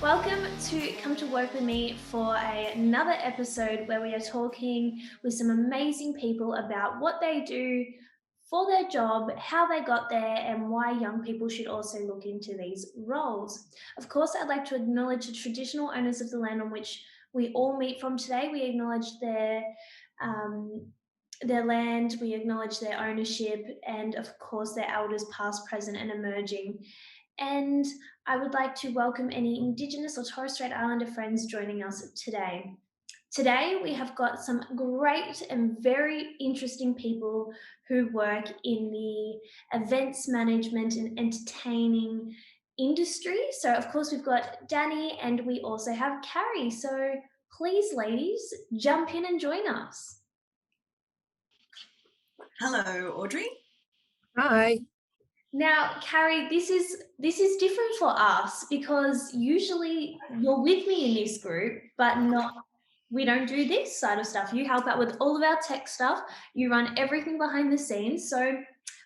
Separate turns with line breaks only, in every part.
Welcome to Come to Work with me for another episode where we are talking with some amazing people about what they do for their job, how they got there, and why young people should also look into these roles. Of course, I'd like to acknowledge the traditional owners of the land on which we all meet from today. We acknowledge um, their land, we acknowledge their ownership, and of course, their elders, past, present, and emerging. And I would like to welcome any Indigenous or Torres Strait Islander friends joining us today. Today, we have got some great and very interesting people who work in the events management and entertaining industry. So, of course, we've got Danny and we also have Carrie. So, please, ladies, jump in and join us.
Hello, Audrey.
Hi.
Now, Carrie, this is different for us because usually you're with me in this group, but we don't do this side of stuff. You help out with all of our tech stuff. You run everything behind the scenes. So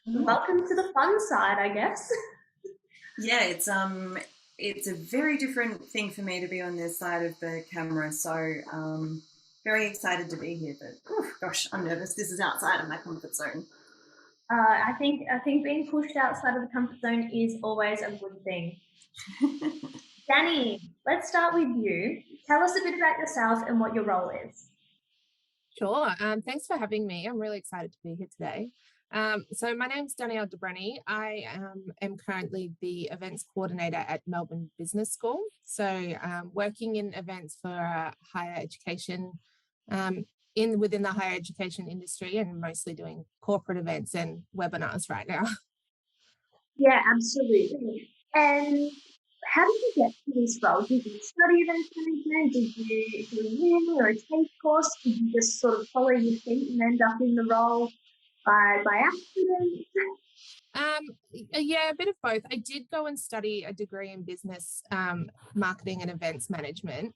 welcome to the fun side, I guess.
Yeah, it's a very different thing for me to be on this side of the camera. So very excited to be here. But gosh, I'm nervous. This is outside of my comfort zone.
I think being pushed outside of the comfort zone is always a good thing. Danny, let's start with you. Tell us a bit about yourself and what your role is.
Sure. Thanks for having me. I'm really excited to be here today. So my name's Danielle. I am currently the events coordinator at Melbourne Business School. So working in events for higher education within the higher education industry, and mostly doing corporate events and webinars right now.
Yeah, absolutely. And how did you get to this role? Did you study events management? Did you do a uni or a TAFE course? Did you just sort of follow your feet and end up in the role by accident?
Yeah, a bit of both. I did go and study a degree in business marketing and events management,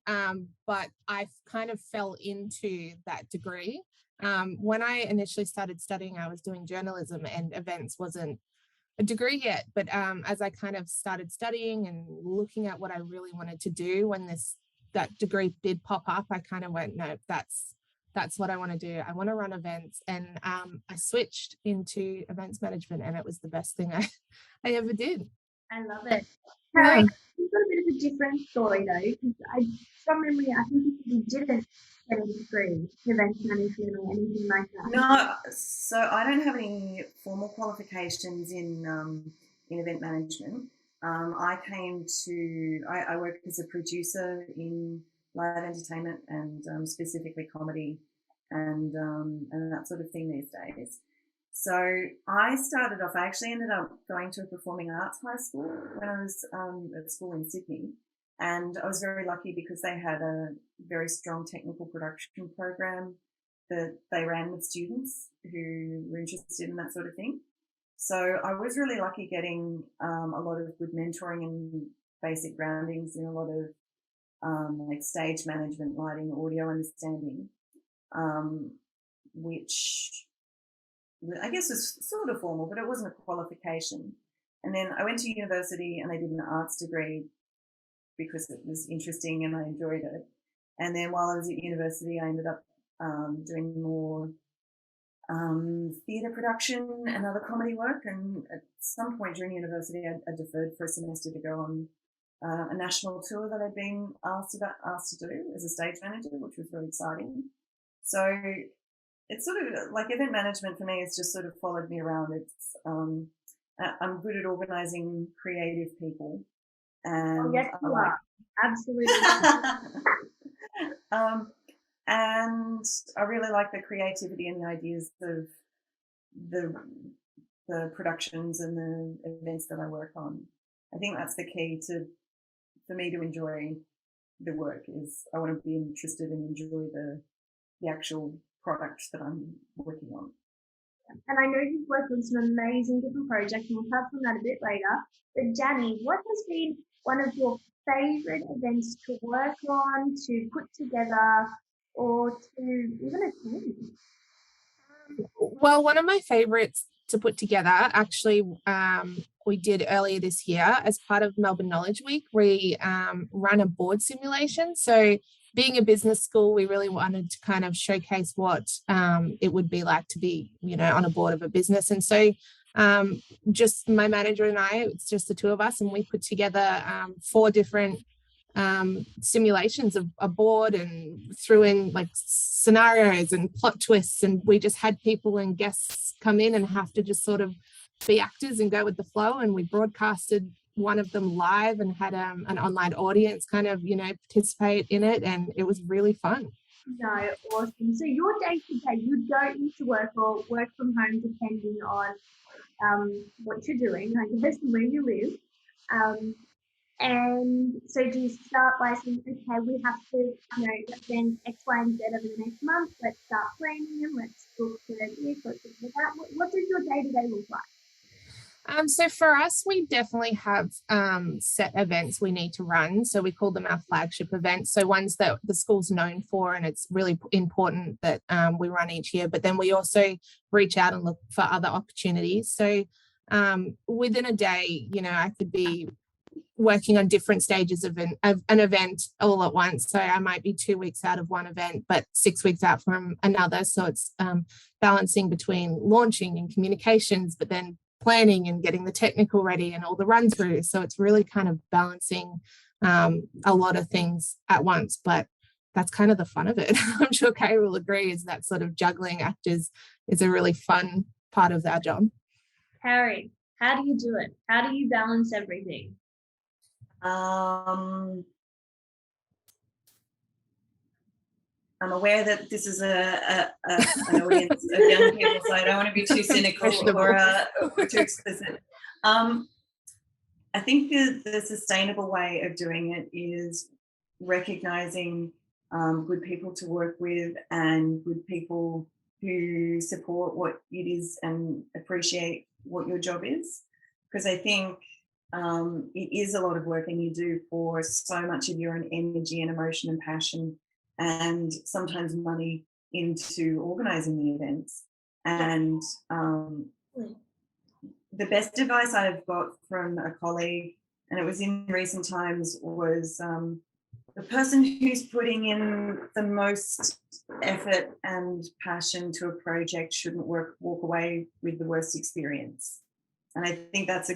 but I kind of fell into that degree. When I initially started studying, I was doing journalism, and events wasn't a degree yet. But as I kind of started studying and looking at what I really wanted to do, when that degree did pop up, I kind of went, no, that's what I want to do. I want to run events. And I switched into events management, and it was the best thing I ever did.
I love it. Carrie, you've got a bit of a different story though, because from memory, I think you didn't get a degree in events management or anything like that.
No, so I don't have any formal qualifications in event management. I work as a producer in live entertainment and specifically comedy and that sort of thing these days. So I actually ended up going to a performing arts high school when I was at school in Sydney. And I was very lucky because they had a very strong technical production program that they ran with students who were interested in that sort of thing. So I was really lucky getting a lot of good mentoring and basic groundings in a lot of like stage management, lighting, audio understanding, which I guess was sort of formal, but it wasn't a qualification. And then I went to university and I did an arts degree because it was interesting and I enjoyed it. And then while I was at university, I ended up doing more theatre production and other comedy work. And at some point during university, I deferred for a semester to go on a national tour that I'd been asked to do as a stage manager, which was really exciting. So it's sort of like event management for me has just sort of followed me around. It's I'm good at organising creative people. And
yes, you are. Absolutely.
And I really like the creativity and the ideas of the productions and the events that I work on. I think that's the key for me to enjoy the work is I want to be interested and enjoy the actual product that I'm working on.
And I know you've worked on some amazing different projects, and we'll touch on that a bit later. But Danny, what has been one of your favourite events to work on, to put together, or to even attend?
Well, one of my favorites to put together actually we did earlier this year as part of Melbourne Knowledge Week, we run a board simulation. So being a business school, we really wanted to kind of showcase what it would be like to be, on a board of a business. And so just my manager and I, it's just the two of us, and we put together 4 different simulations of a board and threw in like scenarios and plot twists, and we just had people and guests come in and have to just sort of be actors and go with the flow, and we broadcasted one of them live and had an online audience kind of participate in it, and it was really fun.
No, awesome. So your day to day, you go into work or work from home depending on what you're doing, I guess, where you live. And so do you start by saying, okay, we have to, then X, Y, and Z over the next month, let's start planning and let's book the this, let's do that. What does your day-to-day look like?
So for us, we definitely have set events we need to run. So we call them our flagship events. So ones that the school's known for, and it's really important that we run each year. But then we also reach out and look for other opportunities. So within a day, I could be working on different stages of an event all at once. So I might be 2 weeks out of one event, but 6 weeks out from another. So it's balancing between launching and communications, but then planning and getting the technical ready and all the run through. So it's really kind of balancing a lot of things at once, but that's kind of the fun of it. I'm sure Kay will agree, is that sort of juggling act is a really fun part of our job.
Carrie, how do you do it? How do you balance everything?
I'm aware that this is an audience of young people, so I don't want to be too cynical or too explicit. I think the sustainable way of doing it is recognizing good people to work with and good people who support what it is and appreciate what your job is. Because I think it is a lot of work, and you do pour so much of your own energy and emotion and passion and sometimes money into organising the events. And the best advice I've got from a colleague, and it was in recent times, was the person who's putting in the most effort and passion to a project shouldn't walk away with the worst experience. And I think that's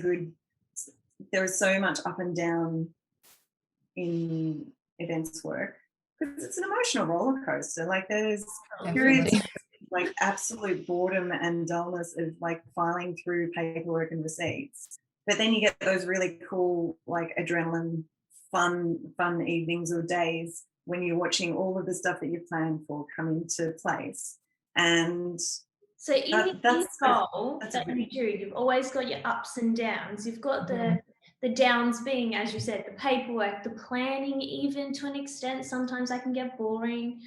there is so much up and down in events work, because it's an emotional roller coaster. Like there's periods of like absolute boredom and dullness of like filing through paperwork and receipts, but then you get those really cool like adrenaline fun evenings or days when you're watching all of the stuff that you've planned for come into place. And
so in goal that you do, you've always got your ups and downs. You've got the downs being, as you said, the paperwork, the planning, even to an extent, sometimes that can get boring,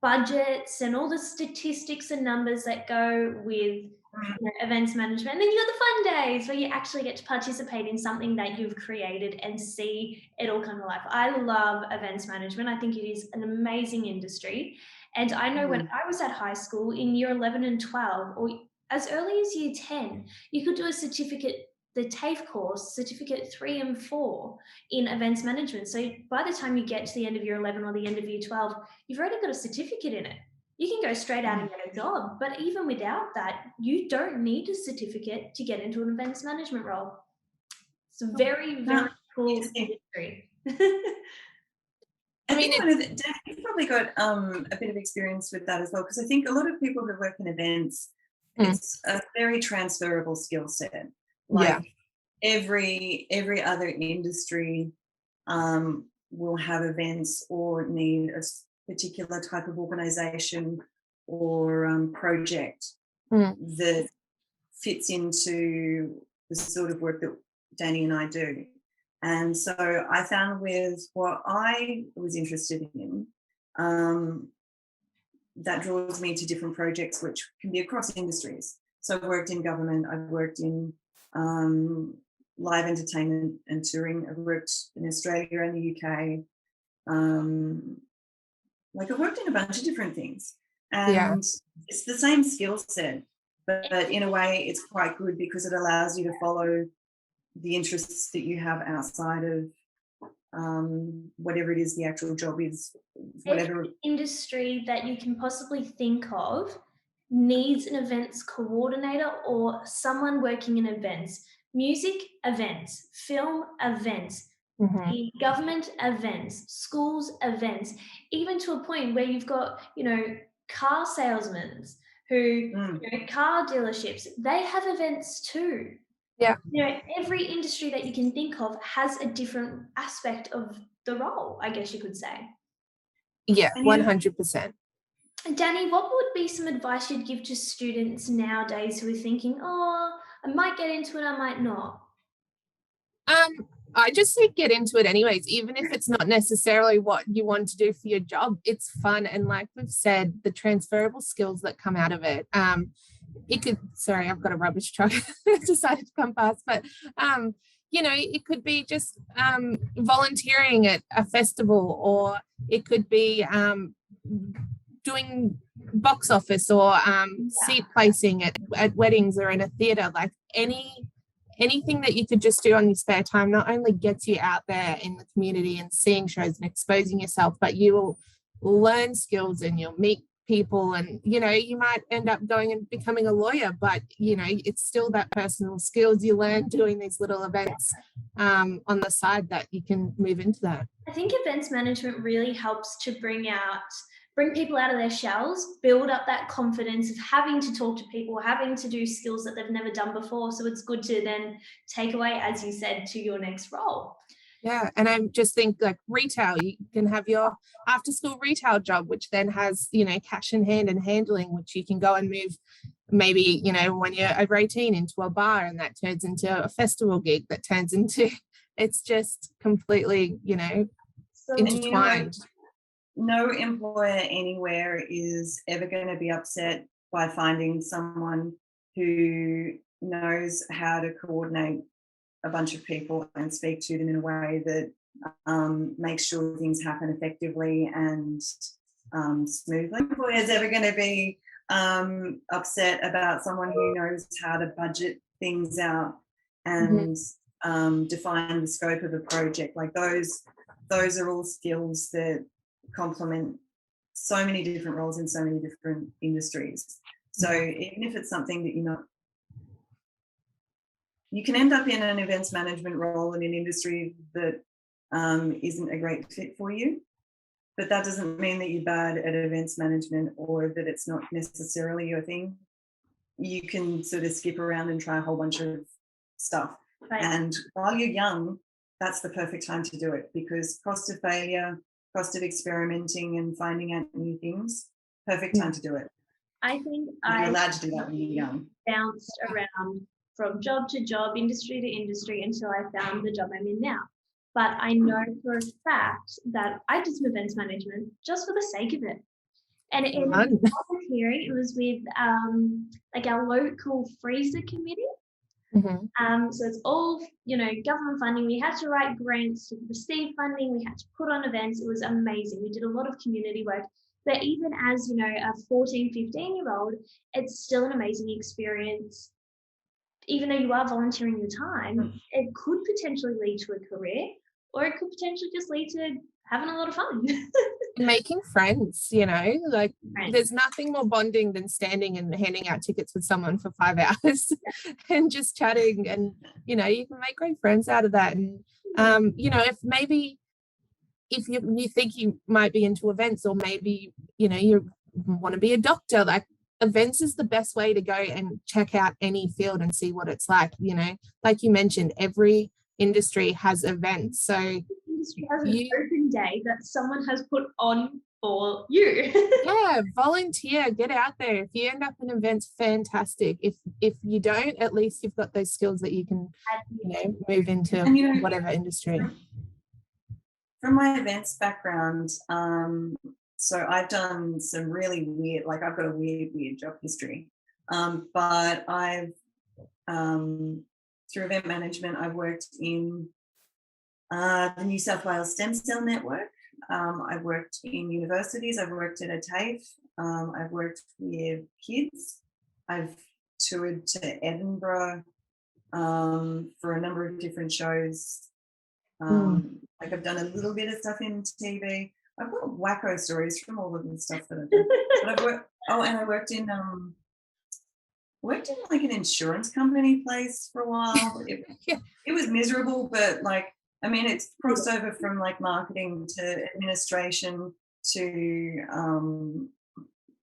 budgets and all the statistics and numbers that go with events management. And then you got the fun days where you actually get to participate in something that you've created and see it all come to life. I love events management. I think it is an amazing industry. And I know when I was at high school in year 11 and 12, or as early as year 10, you could do a certificate, the TAFE course, certificate 3 and 4 in events management. So by the time you get to the end of year 11 or the end of year 12, you've already got a certificate in it. You can go straight out and get a job. But even without that, you don't need a certificate to get into an events management role. It's a very, very cool industry.
I think you've probably got a bit of experience with that as well, because I think a lot of people who work in events, it's a very transferable skill set. Like every other industry will have events or need a particular type of organisation or project that fits into the sort of work that Danny and I do. And so I found with what I was interested in, that draws me to different projects which can be across industries. So I've worked in government, I've worked in live entertainment and touring, I've worked in Australia and the UK. Like I've worked in a bunch of different things, and it's the same skill set. But in a way, it's quite good because it allows you to follow the interests that you have outside of whatever it is the actual job is, whatever.
Every industry that you can possibly think of needs an events coordinator or someone working in events. Music, events. Film, events.
Mhm.
The government, events. Schools, events. Even to a point where you've got, car salesmen who, car dealerships, they have events too.
Yeah.
Every industry that you can think of has a different aspect of the role, I guess you could say.
Yeah,
And
100%.
Danny, what would be some advice you'd give to students nowadays who are thinking, oh, I might get into it, I might not?
I just say get into it anyways, even if it's not necessarily what you want to do for your job. It's fun, and like we've said, the transferable skills that come out of it. It could. Sorry, I've got a rubbish truck decided to come past, but it could be just volunteering at a festival, or it could be doing box office or seat placing at weddings or in a theatre. Like anything that you could just do on your spare time not only gets you out there in the community and seeing shows and exposing yourself, but you will learn skills and you'll meet people, and you might end up going and becoming a lawyer, but it's still that personal skills you learn doing these little events on the side that you can move into that.
I think events management really helps to bring people out of their shells, build up that confidence of having to talk to people, having to do skills that they've never done before. So it's good to then take away, as you said, to your next role.
Yeah, and I just think like retail, you can have your after school retail job, which then has, cash in hand and handling, which you can go and move maybe, when you're over 18 into a bar, and that turns into a festival gig that turns into, it's just completely,
So,
intertwined.
No employer anywhere is ever going to be upset by finding someone who knows how to coordinate a bunch of people and speak to them in a way that makes sure things happen effectively and smoothly. No employer is ever going to be upset about someone who knows how to budget things out and define the scope of a project. Like those are all skills that complement so many different roles in so many different industries. So even if it's something that you can end up in an events management role in an industry that isn't a great fit for you, but that doesn't mean that you're bad at events management or that it's not necessarily your thing. You can sort of skip around and try a whole bunch of stuff. Right. And while you're young, that's the perfect time to do it, because cost of failure, cost of experimenting and finding out new things, perfect time to do it.
I think
you're allowed to do that when you're young.
Bounced around from job to job, industry to industry, until I found the job I'm in now. But I know for a fact that I did some events management just for the sake of it. And it was with our local freezer committee. So it's all, government funding. We had to write grants to receive funding. We had to put on events. It was amazing. We did a lot of community work. But even as, a 14, 15-year-old, it's still an amazing experience. Even though you are volunteering your time, it could potentially lead to a career, or it could potentially just lead to having a lot of fun.
Making friends, there's nothing more bonding than standing and handing out tickets with someone for 5 hours and just chatting, and you can make great friends out of that. And if you think you might be into events, or maybe you want to be a doctor, like events is the best way to go and check out any field and see what it's like. Like you mentioned, every industry has events, so
industry has an open day that someone has put on for you.
Yeah, volunteer, get out there. If you end up in events, fantastic. If you don't, at least you've got those skills that you can move into whatever industry.
From my events background, so I've done some really weird, I've got a weird job history. But I've, through event management, I've worked in the New South Wales Stem Cell Network. I've worked in universities. I've worked at a TAFE. I've worked with kids. I've toured to Edinburgh for a number of different shows. Like I've done a little bit of stuff in TV. I've got wacko stories from all of the stuff that I've done. But I've worked. Oh, and I worked in like an insurance company place for a while.
Yeah.
It was miserable, but like, I mean, it's crossed over from like marketing to administration to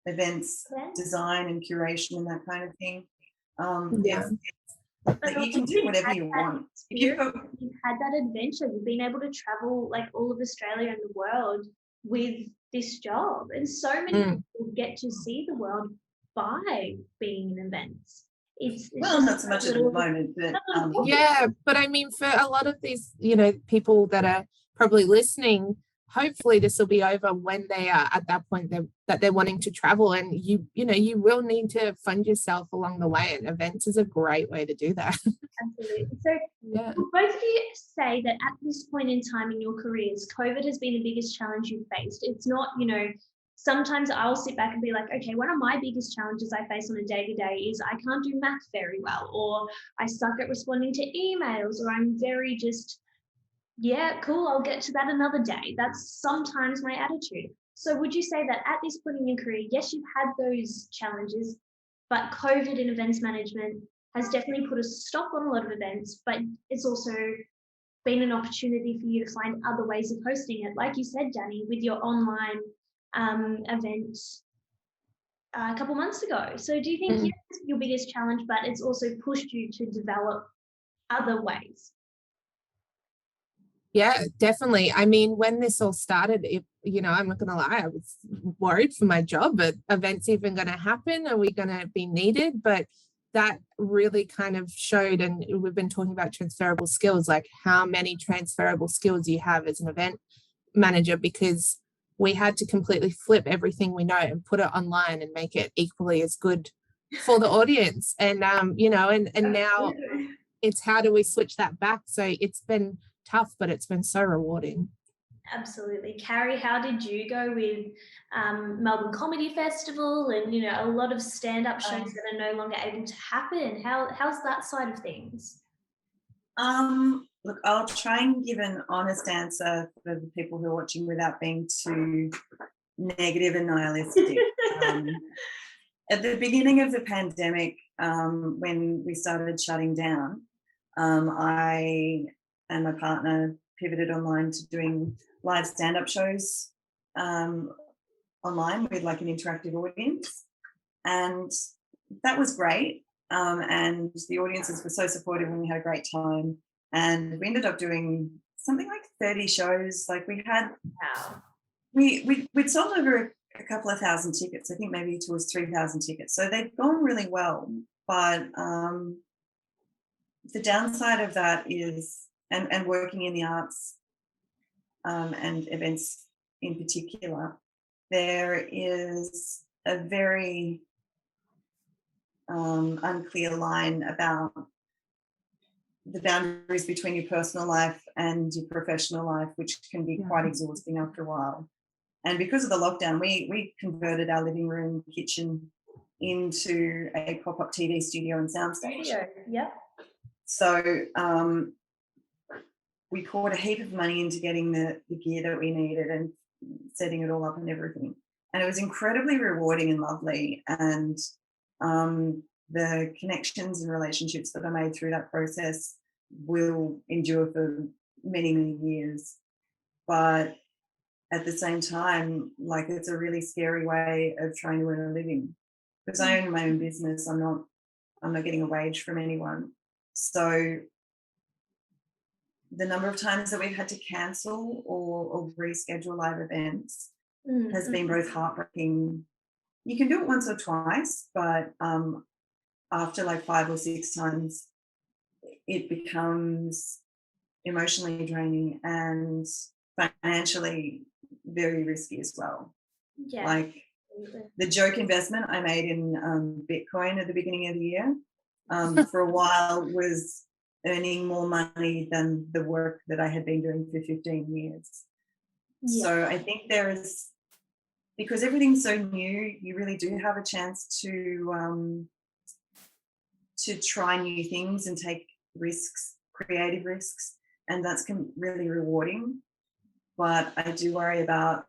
events design and curation and that kind of thing.
Yeah.
Like you can do whatever you want. If you've got,
You've had that adventure. You've been able to travel like all of Australia and the world with this job, and so many people get to see the world by being in events. It's
well,
just
not so much at the moment, but
Yeah, but I mean, for a lot of these, people that are probably listening, hopefully this will be over when they are at that point that they're wanting to travel, and you will need to fund yourself along the way, and events is a great way to do that.
absolutely. So
Yeah.
will both of you say that at this point in time in your careers, COVID has been the biggest challenge you've faced? It's not, sometimes I'll sit back and be like, okay, one of my biggest challenges I face on a day-to-day is I can't do math very well, or I suck at responding to emails, or I'm very just, yeah, cool, I'll get to that another day. That's sometimes my attitude. So would you say that at this point in your career, yes, you've had those challenges, but COVID and events management has definitely put a stop on a lot of events, but it's also been an opportunity for you to find other ways of hosting it. Like you said, Danny, with your online event a couple months ago. So do you think yes, your biggest challenge, but it's also pushed you to develop other ways?
Yeah, definitely. I mean, when this all started, I'm not going to lie, I was worried for my job, but events even going to happen? Are we going to be needed? But that really kind of showed, and we've been talking about transferable skills, like how many transferable skills you have as an event manager, because we had to completely flip everything we know and put it online and make it equally as good for the audience. And, and now it's how do we switch that back? So it's been tough, but it's been so rewarding.
Absolutely. Carrie, how did you go with Melbourne Comedy Festival and, a lot of stand-up shows that are no longer able to happen? How's that side of things?
Look, I'll try and give an honest answer for the people who are watching without being too negative and nihilistic. At the beginning of the pandemic, when we started shutting down, I and my partner pivoted online to doing live stand-up shows online with like an interactive audience, and that was great. And the audiences were so supportive, and we had a great time. And we ended up doing something like 30 shows. Like we had, we'd sold over a couple of thousand tickets. I think maybe towards 3,000 tickets. So they'd gone really well. But the downside of that is, and working in the arts and events in particular, there is a very unclear line about the boundaries between your personal life and your professional life, which can be quite exhausting after a while. And because of the lockdown, we converted our living room kitchen into a pop-up TV studio and soundstage.
Yeah.
So we poured a heap of money into getting the gear that we needed and setting it all up and everything. And it was incredibly rewarding and lovely. And the connections and relationships that I made through that process will endure for many, many years. But at the same time, like it's a really scary way of trying to earn a living. Because I own my own business, I'm not getting a wage from anyone. So the number of times that we've had to cancel or reschedule live events has been both heartbreaking. You can do it once or twice, but after like 5 or 6 times, it becomes emotionally draining and financially very risky as well.
Yeah.
Like the joke investment I made in Bitcoin at the beginning of the year for a while was earning more money than the work that I had been doing for 15 years. Yeah. So I think there is, because everything's so new, you really do have a chance to to try new things and take risks, creative risks, and that's really rewarding. But I do worry about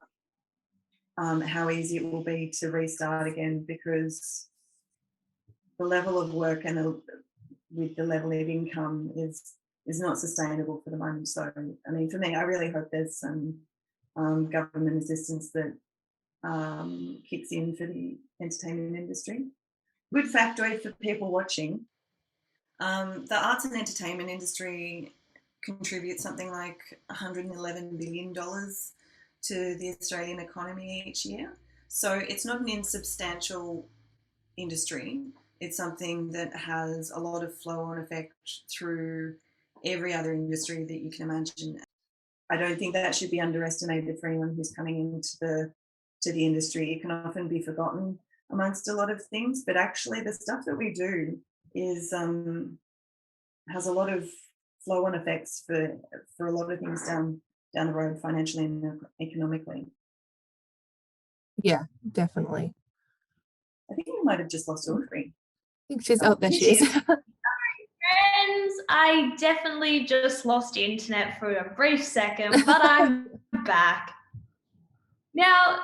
how easy it will be to restart again, because the level of work and with the level of income is not sustainable for the moment. So, I mean, for me, I really hope there's some government assistance that kicks in for the entertainment industry. Good factoid for people watching: the arts and entertainment industry contributes something like $111 billion to the Australian economy each year. So it's not an insubstantial industry. It's something that has a lot of flow-on effect through every other industry that you can imagine. I don't think that should be underestimated for anyone who's coming into the industry. It can often be forgotten amongst a lot of things, but actually the stuff that we do is has a lot of flow-on effects for a lot of things down the road, financially and economically.
Yeah, definitely.
I think we might have just lost Audrey.
I think she's
Oh,
there.
here
She
she
is.
Friends, I definitely just lost internet for a brief second, but I'm back. Now,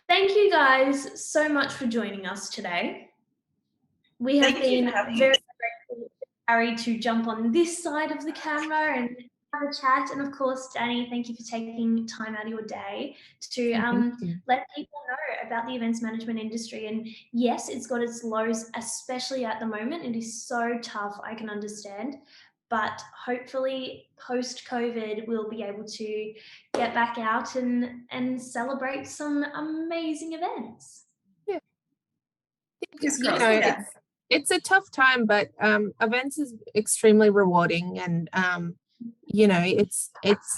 thank you guys so much for joining us today. We have
Thank you
been
for having
very
us.
grateful for Harry to jump on this side of the camera and have a chat. And of course, Danny, thank you for taking time out of your day to let people know about the events management industry. And yes, it's got its lows, especially at the moment. It is so tough, I can understand. But hopefully, post-COVID, we'll be able to get back out and celebrate some amazing events.
Yeah.
Fingers
You
crossed,
know,
yeah.
it's a tough time, but events is extremely rewarding, and you know, it's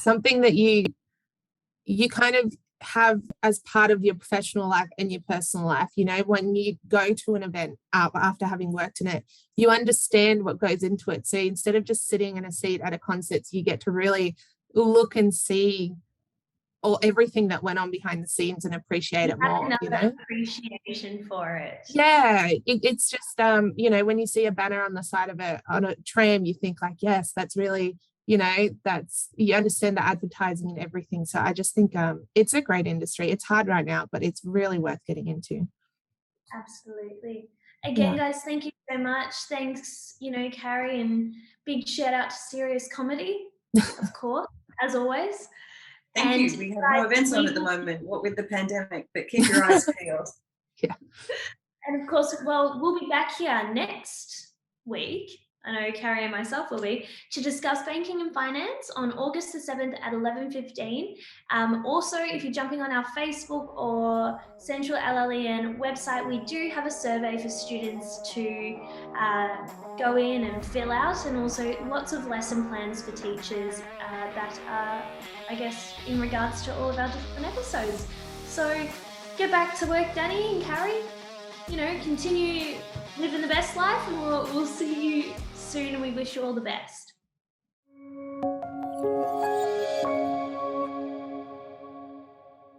something that you kind of have as part of your professional life and your personal life. You know, when you go to an event after having worked in it, you understand what goes into it. So instead of just sitting in a seat at a concert, you get to really look and see or everything that went on behind the scenes and appreciate it more, you know.
Appreciation for it.
Yeah, it's just you know, when you see a banner on the side of on a tram, you think like, yes, that's really, you know, that's, you understand the advertising and everything. So I just think it's a great industry. It's hard right now, but it's really worth getting into.
Absolutely. Again,
Yeah.
guys, thank you so much. Thanks, Carrie, and big shout out to Serious Comedy, of course, as always.
Thank you. We have no events on at the moment, what with the pandemic, but keep your eyes peeled.
Yeah.
And of course, well, we'll be back here next week. I know Carrie and myself will be, to discuss banking and finance on August the 7th at 11:15. Also, if you're jumping on our Facebook or Central LLEN website, we do have a survey for students to go in and fill out, and also lots of lesson plans for teachers that are, I guess, in regards to all of our different episodes. So get back to work, Danny and Carrie. Continue living the best life, and we'll see you soon, and we wish you all the best.